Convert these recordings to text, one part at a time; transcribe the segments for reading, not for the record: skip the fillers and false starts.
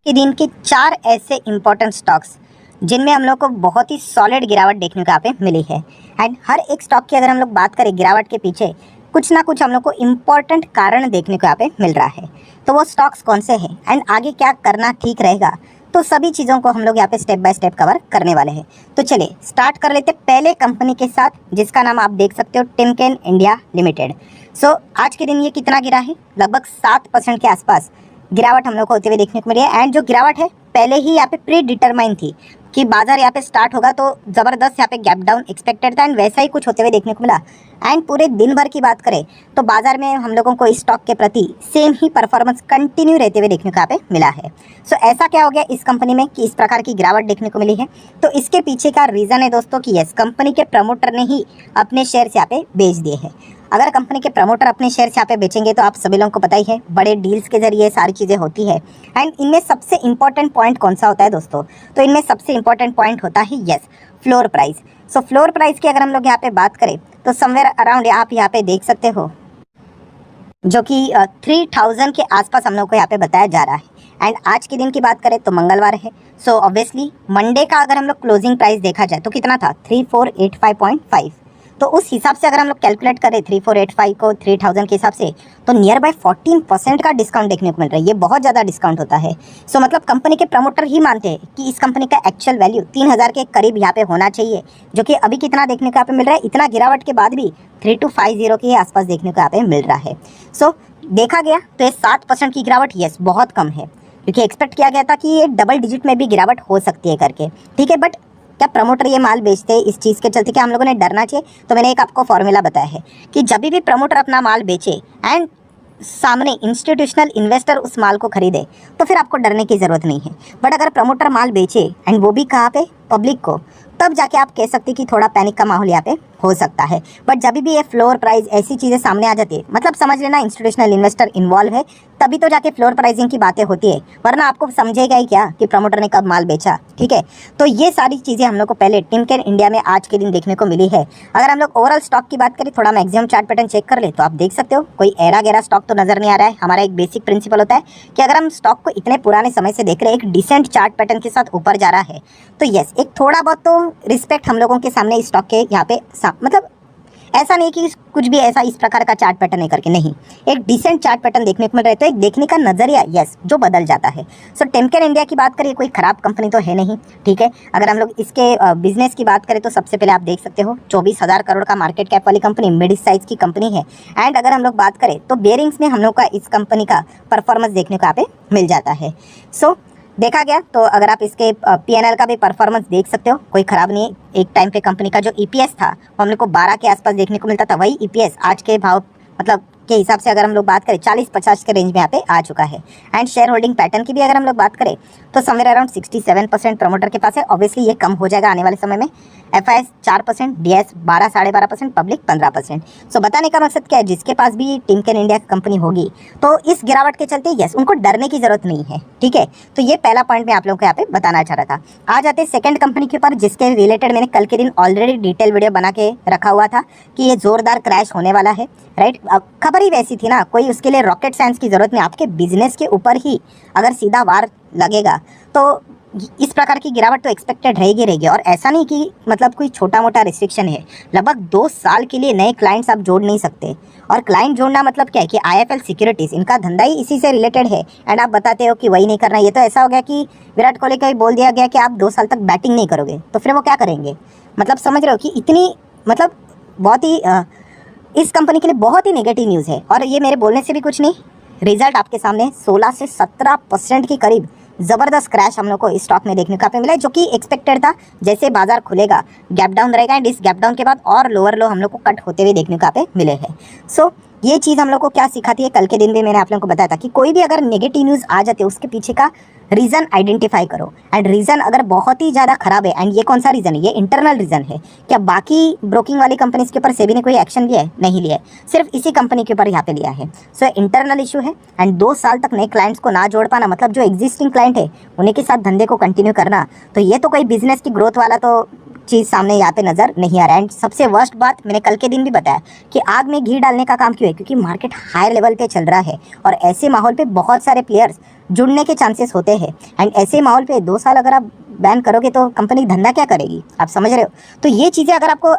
के दिन के 4 ऐसे इंपॉर्टेंट स्टॉक्स जिनमें हम लोग को बहुत ही सॉलिड गिरावट देखने को यहाँ पे मिली है। एंड हर एक स्टॉक की अगर हम लोग बात करें गिरावट के पीछे कुछ ना कुछ हम लोग को इम्पॉर्टेंट कारण देखने को यहाँ पे मिल रहा है। तो वो स्टॉक्स कौन से हैं एंड आगे क्या करना ठीक रहेगा, तो सभी चीज़ों को हम लोग यहाँ पे स्टेप बाय स्टेप कवर करने वाले हैं। तो चलिए स्टार्ट कर लेते पहले कंपनी के साथ, जिसका नाम आप देख सकते हो टिमकेन इंडिया लिमिटेड। सो आज के दिन ये कितना गिरा है, लगभग 7% के आसपास गिरावट हम लोग को होते हुए देखने को मिली है। एंड जो गिरावट है पहले ही यहाँ पे प्री डिटरमाइन थी कि बाजार यहाँ पे स्टार्ट होगा तो ज़बरदस्त यहाँ पे गैप डाउन एक्सपेक्टेड था एंड वैसा ही कुछ होते हुए देखने को मिला। एंड पूरे दिन भर की बात करें तो बाजार में हम लोगों को इस स्टॉक के प्रति सेम ही परफॉर्मेंस कंटिन्यू रहते हुए देखने को यहाँ पे मिला है। सो ऐसा क्या हो गया इस कंपनी में कि इस प्रकार की गिरावट देखने को मिली है, तो इसके पीछे का रीज़न है दोस्तों कि यस, कंपनी के प्रमोटर ने ही अपने शेयर्स यहाँ पे बेच दिए हैं। अगर कंपनी के प्रमोटर अपने शेयर्स यहाँ पे बेचेंगे तो आप सभी लोगों को पता ही है बड़े डील्स के जरिए सारी चीज़ें होती है। एंड इनमें सबसे इंपॉर्टेंट पॉइंट कौन सा होता है दोस्तों, तो इनमें सबसे इंपॉर्टेंट पॉइंट होता है यस, फ्लोर प्राइस। सो फ्लोर प्राइस की अगर हम लोग यहाँ पे बात करें तो समवेयर अराउंड आप यहाँ पे देख सकते हो जो कि 3000 के आसपास हम लोग को यहाँ पे बताया जा रहा है। एंड आज के दिन की बात करें तो मंगलवार है, सो ऑब्वियसली मंडे का अगर हम लोग क्लोजिंग प्राइस देखा जाए तो कितना था 3485.5। तो उस हिसाब से अगर हम लोग कैलकुलेट करें 3485 को 3000 के हिसाब से तो नियर बाय 14% का डिस्काउंट देखने को मिल रहा है। ये बहुत ज़्यादा डिस्काउंट होता है। सो मतलब कंपनी के प्रमोटर ही मानते हैं कि इस कंपनी का एक्चुअल वैल्यू 3000 के करीब यहाँ पे होना चाहिए, जो कि अभी कितना देखने को यहाँ पे मिल रहा है, इतना गिरावट के बाद भी 3250 के आसपास देखने को यहाँ पे मिल रहा है। सो देखा गया तो ये 7% की गिरावट यस बहुत कम है, क्योंकि एक्सपेक्ट किया गया था कि ये डबल डिजिट में भी गिरावट हो सकती है करके, ठीक है। बट क्या प्रमोटर ये माल बेचते हैं इस चीज़ के चलते क्या हम लोगों ने डरना चाहिए? तो मैंने एक आपको फॉर्मूला बताया है कि जब भी प्रमोटर अपना माल बेचे एंड सामने इंस्टीट्यूशनल इन्वेस्टर उस माल को खरीदे तो फिर आपको डरने की ज़रूरत नहीं है। बट अगर प्रमोटर माल बेचे एंड वो भी कहाँ पे, पब्लिक को, तब जाके आप कह सकते कि थोड़ा पैनिक का माहौल यहाँ पे हो सकता है। बट जब भी ये फ्लोर प्राइस ऐसी चीज़ें सामने आ जाती है, मतलब समझ लेना इंस्टीट्यूशनल इन्वेस्टर इन्वॉल्व है, तभी तो जाके फ्लोर प्राइसिंग की बातें होती है, वरना आपको समझेगा ही क्या कि प्रमोटर ने कब माल बेचा, ठीक है। तो ये सारी चीज़ें हम लोग को पहले टिमकेन इंडिया में आज के दिन देखने को मिली है। अगर हम लोग ओवरऑल स्टॉक की बात करें, थोड़ा मैक्सिमम चार्ट पैटर्न चेक कर ले तो आप देख सकते हो कोई एरा गैरा स्टॉक तो नजर नहीं आ रहा है। हमारा एक बेसिक प्रिंसिपल होता है कि अगर हम स्टॉक को इतने पुराने समय से देख रहे हैं, एक डिसेंट चार्ट पैटर्न के साथ ऊपर जा रहा है, तो यस एक थोड़ा बहुत तो रिस्पेक्ट हम लोगों के सामने स्टॉक के यहाँ पे मतलब ऐसा नहीं कि कुछ भी ऐसा इस प्रकार का चार्ट पैटर्न नहीं करके, नहीं, एक डिसेंट चार्ट पैटर्न देखने को मिल रहा है। तो एक देखने का नजरिया यस जो बदल जाता है। सो टिमकेन इंडिया की बात करें, कोई खराब कंपनी तो है नहीं, ठीक है। अगर हम लोग इसके बिजनेस की बात करें तो सबसे पहले आप देख सकते हो 24,000 करोड़ का मार्केट कैप वाली कंपनी, मिड साइज की कंपनी है। एंड अगर हम लोग बात करें तो बेयरिंग्स में हम लोग का इस कंपनी का परफॉर्मेंस देखने को यहाँ पे मिल जाता है। सो देखा गया तो अगर आप इसके पीएनएल का भी परफॉर्मेंस देख सकते हो, कोई खराब नहीं है। एक टाइम पे कंपनी का जो ईपीएस था वो हम लोग को 12 के आसपास देखने को मिलता था, वही ईपीएस आज के भाव मतलब के हिसाब से अगर हम लोग बात करें 40-50 के रेंज में यहाँ पे आ चुका है। एंड शेयर होल्डिंग पैटर्न की भी अगर हम लोग बात करें तो समवेयर अराउंड 67% प्रमोटर के पास है। ऑब्वियसली ये कम हो जाएगा आने वाले समय में। FIS 4%, DS 12-12.5%, public 15%। सो बताने का मकसद क्या है, जिसके पास भी टिमकेन इंडिया कंपनी होगी तो इस गिरावट के चलते यस उनको डरने की जरूरत नहीं है, ठीक है। तो ये पहला पॉइंट मैं आप लोगों को यहाँ पे बताना चाह रहा था। आ जाते सेकंड कंपनी के ऊपर, जिसके रिलेटेड मैंने कल के दिन ऑलरेडी डिटेल वीडियो बना के रखा हुआ था कि ये जोरदार क्रैश होने वाला है, राइट। खबर ही वैसी थी ना, कोई उसके लिए रॉकेट साइंस की जरूरत नहीं। आपके बिजनेस के ऊपर ही अगर सीधा वार लगेगा तो इस प्रकार की गिरावट तो एक्सपेक्टेड रहेगी। और ऐसा नहीं कि मतलब कोई छोटा मोटा रिस्ट्रिक्शन है, लगभग 2 साल के लिए नए क्लाइंट्स आप जोड़ नहीं सकते। और क्लाइंट जोड़ना मतलब क्या है कि आईएफएल सिक्योरिटीज़, इनका धंधा ही इसी से रिलेटेड है। एंड आप बताते हो कि वही नहीं करना। ये तो ऐसा हो गया कि विराट कोहली का ही बोल दिया गया कि आप 2 साल तक बैटिंग नहीं करोगे, तो फिर वो क्या करेंगे? मतलब समझ रहे हो कि इतनी मतलब बहुत ही इस कंपनी के लिए बहुत ही नेगेटिव न्यूज़ है। और ये मेरे बोलने से भी कुछ नहीं, रिजल्ट आपके सामने 16 से 17% के करीब ज़बरदस्त क्रैश हम लोग को इस स्टॉक में देखने को मिला है, जो कि एक्सपेक्टेड था। जैसे बाजार खुलेगा गैप डाउन रहेगा एंड इस गैप डाउन के बाद और लोअर लो हम लोग को कट होते हुए देखने को मिले हैं। सो ये चीज़ हम लोग को क्या सिखाती है, कल के दिन भी मैंने आप लोगों को बताया था कि कोई भी अगर नेगेटिव न्यूज़ आ जाती है उसके पीछे का रीज़न आइडेंटिफाई करो। एंड रीज़न अगर बहुत ही ज़्यादा खराब है, एंड ये कौन सा रीज़न है, ये इंटरनल रीज़न है। क्या बाकी ब्रोकिंग वाली कंपनीज के ऊपर सेबी ने कोई एक्शन लिया है? नहीं लिया है, सिर्फ इसी कंपनी के ऊपर यहाँ पे लिया है। सो इंटरनल इशू है। एंड 2 साल तक नए क्लाइंट्स को ना जोड़ पाना, मतलब जो एग्जिस्टिंग क्लाइंट है उन्हीं के साथ धंधे को कंटिन्यू करना, तो ये तो कोई बिजनेस की ग्रोथ वाला तो चीज़ सामने यहाँ पे नज़र नहीं आ रहा है। एंड सबसे वर्स्ट बात मैंने कल के दिन भी बताया कि आग में घी डालने का काम क्यों है, क्योंकि मार्केट हाई लेवल पे चल रहा है और ऐसे माहौल पे बहुत सारे प्लेयर्स जुड़ने के चांसेस होते हैं। एंड ऐसे माहौल पे 2 साल अगर आप बैन करोगे तो कंपनी धंधा क्या करेगी, आप समझ रहे हो। तो ये चीज़ें अगर आपको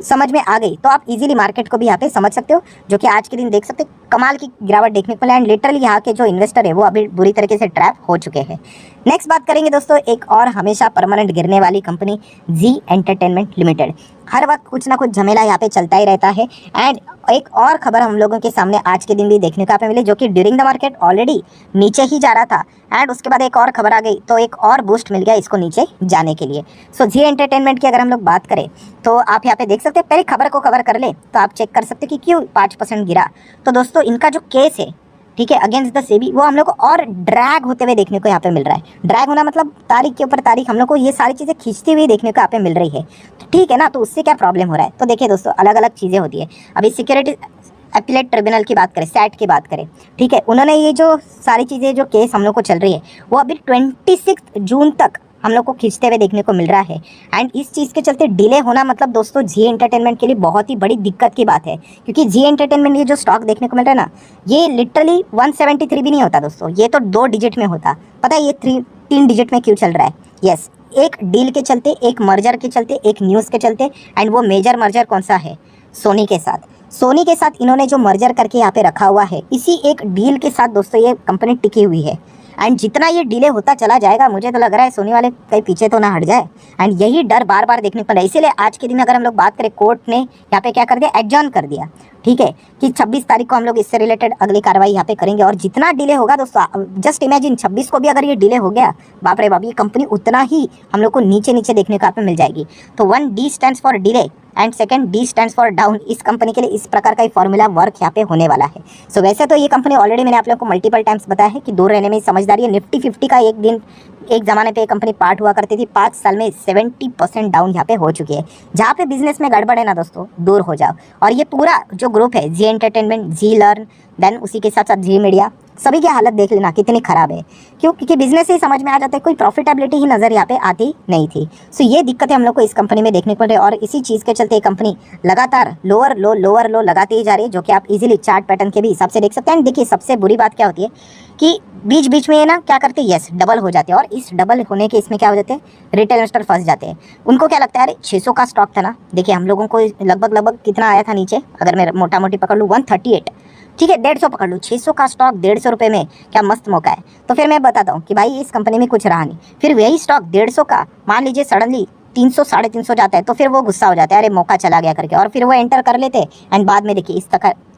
समझ में आ गई तो आप इजीली मार्केट को भी यहाँ पे समझ सकते हो, जो कि आज के दिन देख सकते हो कमाल की गिरावट देखने को मिला। एंड लिटरली यहाँ के जो इन्वेस्टर है वो अभी बुरी तरीके से ट्रैप हो चुके हैं। नेक्स्ट बात करेंगे दोस्तों एक और हमेशा परमानेंट गिरने वाली कंपनी जी एंटरटेनमेंट लिमिटेड। हर वक्त कुछ ना कुछ झमेला यहाँ पे चलता ही रहता है। एंड एक और खबर हम लोगों के सामने आज के दिन भी देखने को मिली, जो कि ड्यूरिंग द मार्केट ऑलरेडी नीचे ही जा रहा था एंड उसके बाद एक और खबर आ गई तो एक और बूस्ट मिल गया इसको नीचे जाने के लिए। सो जी एंटरटेनमेंट की अगर हम लोग बात करें तो आप यहाँ पे देख सकते हैं, पहले खबर को कवर कर ले तो आप चेक कर सकते हैं कि क्यों 5% गिरा। तो दोस्तों इनका जो केस है, ठीक है, अगेंस्ट द सेबी, वो हम लोग को और ड्रैग होते हुए देखने को यहाँ पे मिल रहा है। ड्रैग होना मतलब तारीख के ऊपर तारीख हम लोग को ये सारी चीज़ें खींचती हुई देखने को यहाँ पे मिल रही है, ठीक है ना। तो उससे क्या प्रॉब्लम हो रहा है, तो देखिए दोस्तों अलग अलग चीज़ें होती है। अभी सिक्योरिटी अपीलेट ट्रिब्यूनल की बात करें, सैट की बात करें, ठीक है, उन्होंने ये जो सारी चीज़ें जो केस हम लोग को चल रही है वो अभी 26 जून तक हम लोग को खींचते हुए देखने को मिल रहा है। एंड इस चीज़ के चलते डिले होना मतलब दोस्तों जी एंटरटेनमेंट के लिए बहुत ही बड़ी दिक्कत की बात है, क्योंकि जी एंटरटेनमेंट ये जो स्टॉक देखने को मिल रहा है ना, ये लिटरली 173 भी नहीं होता दोस्तों, ये तो 2 डिजिट में होता। पता है ये 3 डिजिट में क्यों चल रहा है? यस, एक डील के चलते, एक मर्जर के चलते, एक न्यूज़ के चलते। एंड वो मेजर मर्जर कौन सा है? सोनी के साथ। सोनी के साथ इन्होंने जो मर्जर करके यहाँ पे रखा हुआ है, इसी एक डील के साथ दोस्तों ये कंपनी टिकी हुई है। एंड जितना ये डिले होता चला जाएगा, मुझे तो लग रहा है सोनी वाले कहीं पीछे तो ना हट जाए। एंड यही डर बार बार देखने को मिला, इसीलिए आज के दिन अगर हम लोग बात करें, कोर्ट ने यहाँ पे क्या कर दिया, एडजॉर्न कर दिया, ठीक है, कि 26 तारीख को हम लोग इससे रिलेटेड अगली कार्रवाई यहाँ पे करेंगे। और जितना डिले होगा दोस्तों, जस्ट इमेजिन 26 को भी अगर ये डिले हो गया, बाप रे बाप, ये कंपनी उतना ही हम लोग को नीचे नीचे देखने को यहाँ पे मिल जाएगी। तो 1 D stands for delay and second D stands for down. इस कंपनी के लिए इस प्रकार का ही फॉर्मूला वर्क यहाँ पे होने वाला है। सो वैसे तो ये कंपनी ऑलरेडी मैंने आप लोगों को मल्टीपल टाइम्स बताया है कि दूर रहने में समझदारी है। निफ्टी 50 का एक ज़माने पे कंपनी पार्ट हुआ करती थी, 5 साल में 70% डाउन यहाँ पे हो चुकी है। जहाँ पे बिजनेस में गड़बड़ है ना दोस्तों, दूर हो जाओ। और ये पूरा जो ग्रुप है, जी एंटरटेनमेंट, जी लर्न, देन उसी के साथ साथ जी मीडिया, सभी की हालत देख लेना कितनी खराब है। क्यों? क्योंकि बिजनेस ही समझ में आ जाता है, कोई प्रॉफिटेबिलिटी ही नज़र यहाँ पे आती नहीं थी। सो ये दिक्कतें हम लोग को इस कंपनी में देखने को मिल रही है। और इसी चीज़ के चलते ये कंपनी लगातार लोअर लो लगाती ही जा रही है, जो कि आप इजीली चार्ट पैटर्न के भी हिसाब से देख सकते हैं। देखिए सबसे बुरी बात क्या होती है कि बीच बीच में ये ना क्या करते हैं, यस, डबल हो जाते हैं। और इस डबल होने के इसमें क्या हो जाते हैं, रिटेल इन्वेस्टर फंस जाते हैं। उनको क्या लगता है, अरे 600 का स्टॉक था ना, देखिए हम लोगों को लगभग कितना आया था नीचे, अगर मैं मोटा मोटी पकड़ लूँ 138, ठीक है, 150 पकड़ लूँ, 600 का स्टॉक 150 रुपये में क्या मस्त मौका है। तो फिर मैं बताता हूँ कि भाई इस कंपनी में कुछ रहा नहीं, फिर वही स्टॉक 150 का मान लीजिए सडनली 300 350 जाता है, तो फिर वो गुस्सा हो जाता है, अरे मौका चला गया करके, और फिर वो एंटर कर लेते हैं। एंड बाद में देखिए इस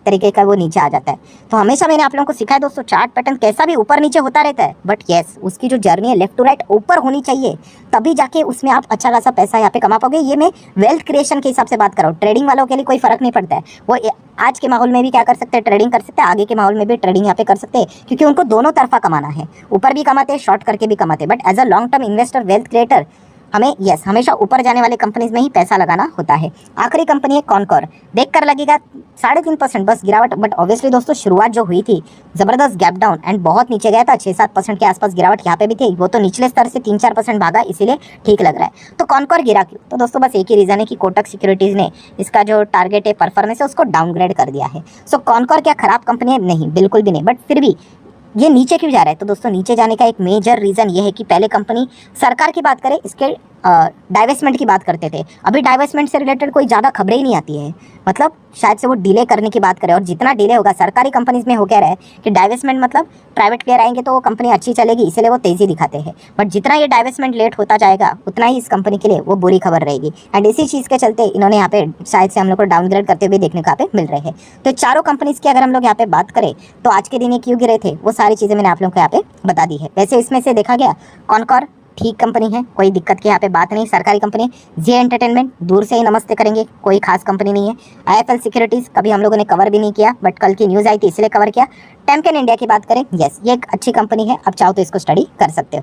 तरीके का वो नीचे आ जाता है। तो हमेशा मैंने आप लोगों को सिखाया दोस्तों, चार्ट पैटर्न कैसा भी ऊपर नीचे होता रहता है, बट यस उसकी जो जर्नी है लेफ्ट टू राइट ऊपर होनी चाहिए, तभी जाके उसमें आप अच्छा खासा पैसा यहाँ पे कमा पाओगे। ये मैं वेल्थ क्रिएशन के हिसाब से बात कर रहा हूँ। ट्रेडिंग वालों के लिए कोई फर्क नहीं पड़ता है, वो आज के माहौल में भी क्या कर सकते हैं, ट्रेडिंग कर सकते हैं, आगे के माहौल में भी ट्रेडिंग यहाँ पे कर सकते हैं, क्योंकि उनको दोनों तरफा कमाना है, ऊपर भी कमाते हैं, शॉर्ट करके भी कमाते हैं। But as a long term investor, wealth creator, हमें यस हमेशा ऊपर जाने वाले कंपनीज में ही पैसा लगाना होता है। आखिरी कंपनी है कॉनकॉर, देखकर लगेगा 3.5% बस गिरावट, बट ऑब्वियसली दोस्तों शुरुआत जो हुई थी जबरदस्त गैप डाउन एंड बहुत नीचे गया था, 6-7% के आसपास गिरावट यहाँ पे भी थी। वो तो निचले स्तर से 3-4% भागा, इसीलिए ठीक लग रहा है। तो कॉनकॉर गिरा क्यों? तो दोस्तों बस एक ही रीज़न है कि कोटक सिक्योरिटीज़ ने इसका जो टारगेट है, परफॉर्मेंस है, उसको डाउनग्रेड कर दिया है। सो कॉनकॉर क्या खराब कंपनी है? नहीं, बिल्कुल भी नहीं। बट फिर भी ये नीचे क्यों जा रहा है? तो दोस्तों नीचे जाने का एक मेजर रीज़न ये है कि पहले कंपनी, सरकार की बात करें, इसके डाइवेस्टमेंट की बात करते थे, अभी डाइवेस्टमेंट से रिलेटेड कोई ज़्यादा खबरें ही नहीं आती है। मतलब शायद से वो डिले करने की बात करें, और जितना डिले होगा सरकारी कंपनीज में हो क्या रहा है कि डाइवेस्टमेंट मतलब प्राइवेट प्लेयर आएंगे तो वो कंपनी अच्छी चलेगी, इसलिए वो तेज़ी दिखाते हैं। बट जितना ये डाइवेस्टमेंट लेट होता जाएगा उतना ही इस कंपनी के लिए वो बुरी खबर रहेगी। एंड इसी चीज़ के चलते इन्होंने यहाँ पे शायद से हम लोग को डाउनग्रेड करते हुए देखने को यहाँ पे मिल रहे हैं। तो चारों कंपनीज़ की अगर हम लोग यहाँ पे बात करें तो आज के दिन ये क्यों गिरे थे, वो सारी चीज़ें मैंने आप लोग को यहाँ पे बता दी है। वैसे इसमें से देखा गया कॉनकॉर ठीक कंपनी है, कोई दिक्कत की यहाँ पे बात नहीं, सरकारी कंपनी। जी एंटरटेनमेंट दूर से ही नमस्ते करेंगे, कोई खास कंपनी नहीं है। IIFL सिक्योरिटीज़ कभी हम लोगों ने कवर भी नहीं किया, बट कल की न्यूज़ आई थी इसलिए कवर किया। टेम्केन इंडिया की बात करें, यस ये एक अच्छी कंपनी है, आप चाहो तो इसको स्टडी कर सकते हो।